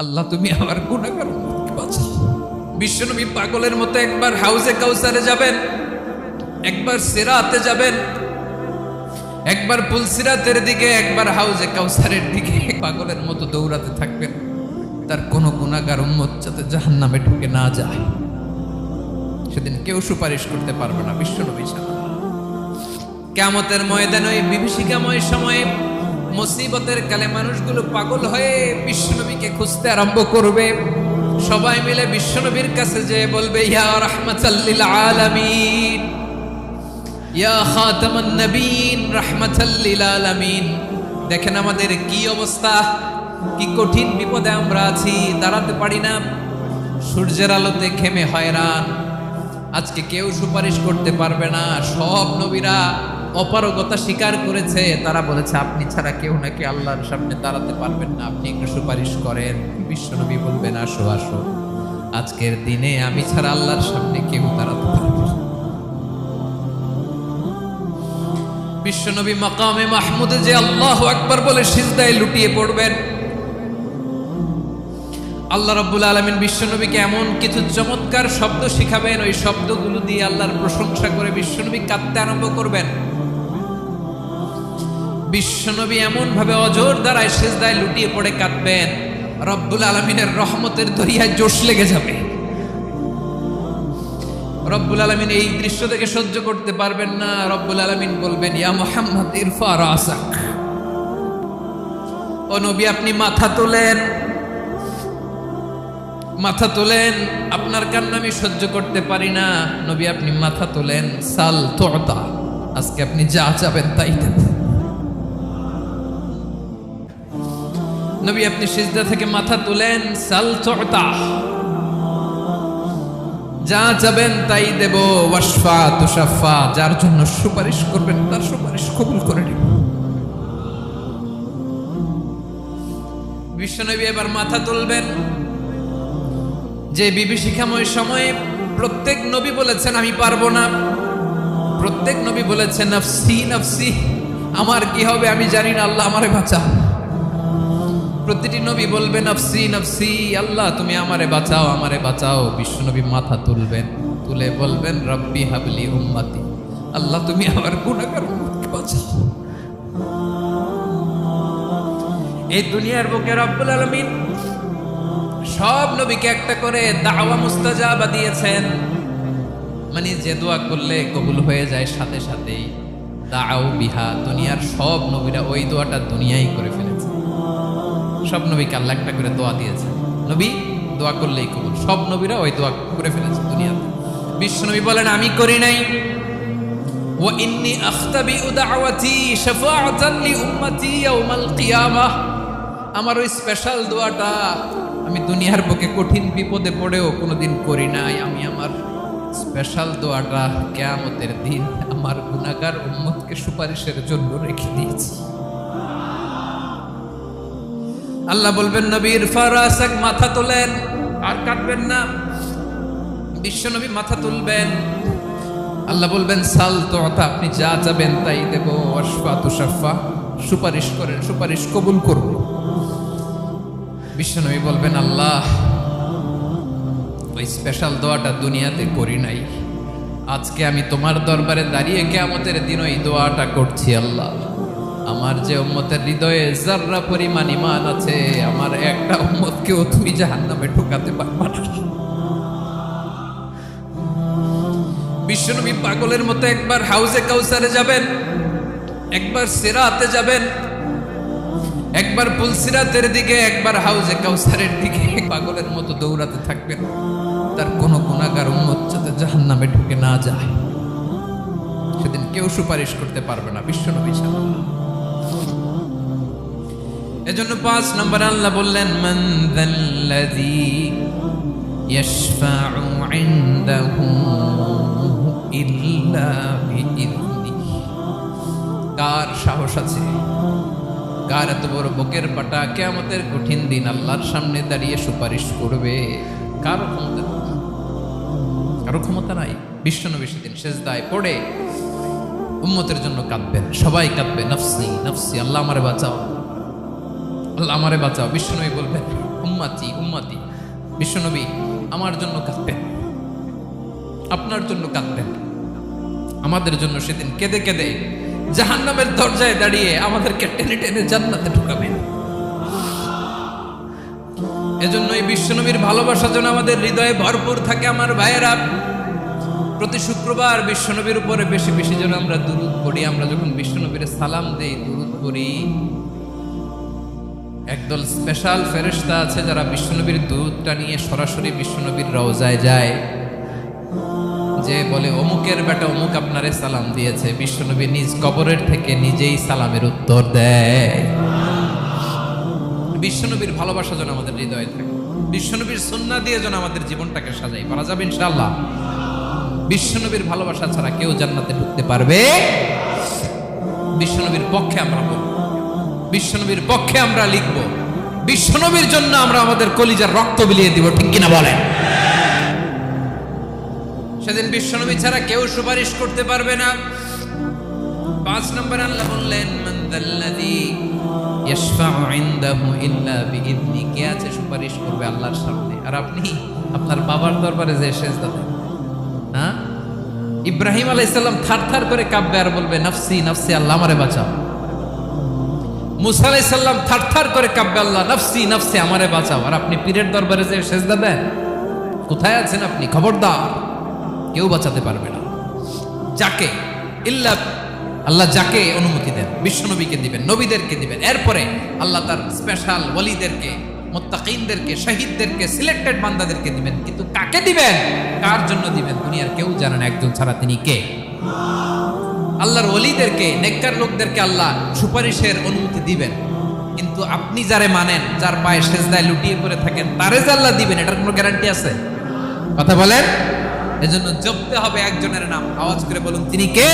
আল্লাহ তুমি আমার গুনাহগার উম্মতকে বাঁচাও। বিশ্বনবী পাগলের মতো একবার হাউজে কাউসারে যাবেন, একবার সিরাতে যাবেন, একবার পুলসিরাতের দিকে, একবার হাউজে কাউসারের দিকে পাগলের মতো দৌড়াতে থাকবেন। তার কোনো গুনাহগার উম্মত যাতে জাহান্নামে ঢুকে না যায়, সেদিন কেউ সুপারিশ করতে পারবে না বিশ্বনবী ছাড়া। কিয়ামতের ময়দানে ওই বিভীষিকাময় সময়ে মুসিবতের কালে মানুষগুলো পাগল হয়ে বিশ্বনবীকে খুঁজতে আরম্ভ করবে। সবাই মিলে বিশ্বনবীর কাছে যেয়ে বলবে, ইয়া রাহমাতাল লিল আলামিন, ইয়া খাতামান নবীন, রাহমাতাল লিল আলামিন। দেখেন আমাদের কি অবস্থা, কি কঠিন বিপদে আমরা আছি, দাঁড়াতে পারি না, সূর্যের আলোতে ঘেমে হয়রান। আজকে কেউ সুপারিশ করতে পারবে না। সব নবীরা অপারগতা স্বীকার করেছে, তারা বলেছে আপনি ছাড়া কেউ নাকি আল্লাহর সামনে দাঁড়াতে পারবেন না, আপনি একটু সুপারিশ করেন। বিশ্বনবী বলবেন, আসো আসো, আজকের দিনে আমি ছাড়া আল্লাহর সামনে কেউ দাঁড়াতে পারবে না। বিশ্বনবী মাকামে মাহমুদে যে আল্লাহু আকবার বলে সিজদায় লুটিয়ে পড়বেন, আল্লাহ রাব্বুল আলামিন বিশ্বনবীকে এমন কিছু চমৎকার শব্দ শিখাবেন, ওই শব্দগুলো দিয়ে আল্লাহর প্রশংসা করে বিশ্বনবী কাঁদতে আরম্ভ করবেন। বিশ্বনবী এমন ভাবে অজর দ্বারায় সিজদায় লুটিয়ে পড়ে কাঁদবেন, রব্বুল আলামিনের রহমতের দরিয়ায় জোশ লেগে যাবে। রব্বুল আলামিন এই দৃশ্য থেকে সহ্য করতে পারবেন না। রব্বুল আলামিন বলবেন, ইয়া মুহাম্মদ ইরফা রাসাক, ও নবী আপনি মাথা তোলেন, মাথা তোলেন, আপনার কান্না আমি সহ্য করতে পারি না। নবী আপনি মাথা তোলেন, সাল তুতা, আজকে আপনি যা চাবেন তাই দেবেন। নবী আপনি সিজদা থেকে মাথা তুলেন, সাল তুতা, যা চাবেন তাই দেব। ওয়াশফা তুশাফা, যার জন্য সুপারিশ করবেন তার সুপারিশ কবুল করে নিব। বিশ্বনবী এবার মাথা তুলবেন। যে বিভীষিকাময় সময়ে প্রত্যেক নবী বলেছেন আমি পারবো না, প্রত্যেক নবী বলেছেন নফসি নফসি, আমার কি হবে আমি জানি না, আল্লাহ আমারে বাঁচাও। প্রতিটি নবী বলবে নফসি নফসি, আল্লাহ তুমি আমারে বাঁচাও, আমারে বাঁচাও। বিশ্বনবী মাথা তুলবেন, তুলে বলবেন রব্বি হাবলি উম্মতি, আল্লাহ তুমি আমার গুনাহগার উম্মতকে বাঁচাও। এই দুনিয়ার বুকে রব্বুল আলামিন সব নবীকে একটা করে দাওয়া মুস্তাজাবা দিয়েছেন, মানে যে দোয়া করলে কবুল হয়ে যায় সাথে সাথেই। দাও বিহা, দুনিয়ার সব নবীরা ওই দোয়াটা দুনিয়ায় করে ফেলেছে। সব নবীকে আল্লাহ একটা করে দোয়া দিয়েছেন, নবী দোয়া করলেই কবুল। সব নবীরা ওই দোয়া করে ফেলেছে দুনিয়াতে। বিশ্বনবী বলেন আমি করি নাই। ওয়া ইন্নী আখতাবিউ দাওয়াতি শাফাআতান লি উম্মতি ইয়াউমাল কিয়ামাহ, আমার ওই স্পেশাল দোয়াটা আমি দুনিয়ার বুকে কঠিন বিপদে পড়েও কোনোদিন করি নাই। আমি আমার স্পেশাল দোয়াটা কিয়ামতের দিন আমার গুনাহগার উম্মতকে সুপারিশের জন্য রেখে দিয়েছি। আল্লাহ বলবেন নবী ইরফা রাসাক, মাথা তোলেন, আর কাটবেন না। বিশ্বনবী মাথা তুলবেন, আল্লাহ বলবেন সাল তুতা, আপনি যা চাবেন তাই দেব। ওয়াশফা তুশাফা, সুপারিশ করেন, সুপারিশ কবুল করব। বিশ্বনবী বলবেন আল্লাহ ওই স্পেশাল দোয়াটা দুনিয়াতে করি নাই, আজকে আমি তোমার দরবারে দাঁড়িয়ে কিয়ামতের দিন ওই দোয়াটা করছি। আল্লাহ আমার যে উম্মতের হৃদয়ে যাররা পরিমাণ ঈমান আছে, আমার একটা উম্মতকেও তুমি জাহান্নামে ঢোকাতে পারবা না। বিশ্বনবী পাগলের মতো একবার হাউজে কাউসারে যাবেন, একবার সিরাতে যাবেন, একবার পুলসিরাতের দিকে, একবার হাউজে কাউসারের দিকে পাগলের মতো দৌড়াতে থাকবেন। তার কোনো গুনাহগার উম্মত যাতে জাহান্নামে ঢুকে না যায়, সেদিন কেউ সুপারিশ করতে পারবে না বিশ্বনবী ছাড়া। এজন্য 5 নম্বর আল্লাহ বললেন মান যাল্লাযী ইয়াশফাউ ইনদাহু ইল্লা বিইذনিহি, কার সাহস আছে, কার এত বড় বুকের পাটা কিয়ামতের কঠিন দিন আল্লাহর সামনে দাঁড়িয়ে সুপারিশ করবে? কারো ক্ষমতা নেই, কারো ক্ষমতা নাই। বিশ্বনবী সেদিন সেজদায় পড়ে উম্মতের জন্য কাঁদবেন, সবাই কাঁদবে নফসি নফসি, আল্লাহ আমারে বাঁচাও, আল্লাহ আমারে বাঁচাও। বিশ্বনবী বলবেন উম্মতি উম্মতি। বিশ্বনবী আমার জন্য কাঁদতেন, আপনার জন্য কাঁদতেন, আমাদের জন্য সেদিন কেঁদে কেঁদে জাহান্নামের দরজায় দাঁড়িয়ে আমাদেরকে টেনে টেনে জান্নাতে ঢুকাবেন। এজন্যই বিশ্বনবীর ভালোবাসা যেন আমাদের হৃদয়ে ভরপুর থাকে। আমার ভাইয়েরা, প্রতি শুক্রবার বিশ্বনবীর উপরে বেশি বেশি যেন আমরা দুরূদ পড়ি। আমরা যখন বিশ্বনবীর সালাম দেই, দুরূদ পড়ি, একদল স্পেশাল ফেরেশতা আছে যারা বিশ্বনবীর দুরূদটা নিয়ে সরাসরি বিশ্বনবীর রওজায় যায়, যে বলে অমুকের বেটা অমুক আপনারে সালাম দিয়েছে। বিশ্বনবী নিজ কবরের থেকে নিজেই সালামের উত্তর দেয়। বিশ্বনবীর ভালোবাসা যেন আমাদের হৃদয়ে থাকে, বিশ্বনবীর সুন্নাহ দিয়ে যেন আমাদের জীবনটাকে সাজাই। পারা যাবে ইনশাআল্লাহ। বিশ্বনবীর ভালোবাসা ছাড়া কেউ জান্নাতে ঢুকতে পারবে। বিশ্বনবীর পক্ষে আমরা বলব, বিশ্বনবীর পক্ষে আমরা লিখব, বিশ্বনবীর জন্য আমরা আমাদের কলিজার রক্ত বিলিয়ে দিব, ঠিক কিনা বলেন? সেদিন বিশ্বনবী ছাড়া কেউ সুপারিশ করতে পারবে না। 5 নম্বর আল্লাহ বললেন, মান যাল্লাযী ইয়াশফাউ ইনদাহু ইল্লা বিইذনি। কে আছে সুপারিশ করবে আল্লাহর সামনে? আর আপনি আপনার বাবার দরবারে যে সেজদা দেন, হ্যাঁ? ইব্রাহিম আলাইহিস সালাম থারথার করে কাঁপবে আর বলবে নাফসি নাফসি, আল্লাহ আমারে বাঁচাও। মুসা আলাইহিস সালাম থারথার করে কাঁপবে, আল্লাহ নাফসি নাফসি, আমারে বাঁচাও। আর আপনি পীরের দরবারে যে সেজদা দেন, কোথায় আছেন আপনি? খবরদার, কেউ বাঁচাতে পারবে না। যাকে ইল্লা আল্লাহ যাকে অনুমতি দেন, বিশ্বনবীকে দিবেন, নবীদেরকে দিবেন, এরপরে আল্লাহ তার স্পেশাল ওয়ালিদেরকে, মুত্তাকিনদেরকে, শহীদদেরকে, সিলেক্টেড বান্দাদেরকে দিবেন। কিন্তু কাকে দিবেন, কার জন্য দিবেন, দুনিয়ার কেউ জানে না একজন ছাড়া। তিনি কে? আল্লাহর ওয়ালিদেরকে, নেককার লোকদেরকে আল্লাহ সুপারিশের অনুমতি দিবেন। কিন্তু আপনি যারে মানেন, যার পায়ে সেজদায় লুটিয়ে পড়ে থাকেন, তারে যে আল্লাহ দিবেন, এটার কোনো গ্যারান্টি আছে? কথা বলেন। এজন্য জপতে হবে একজনের নাম। আওয়াজ করে বলুন, তিনি কে?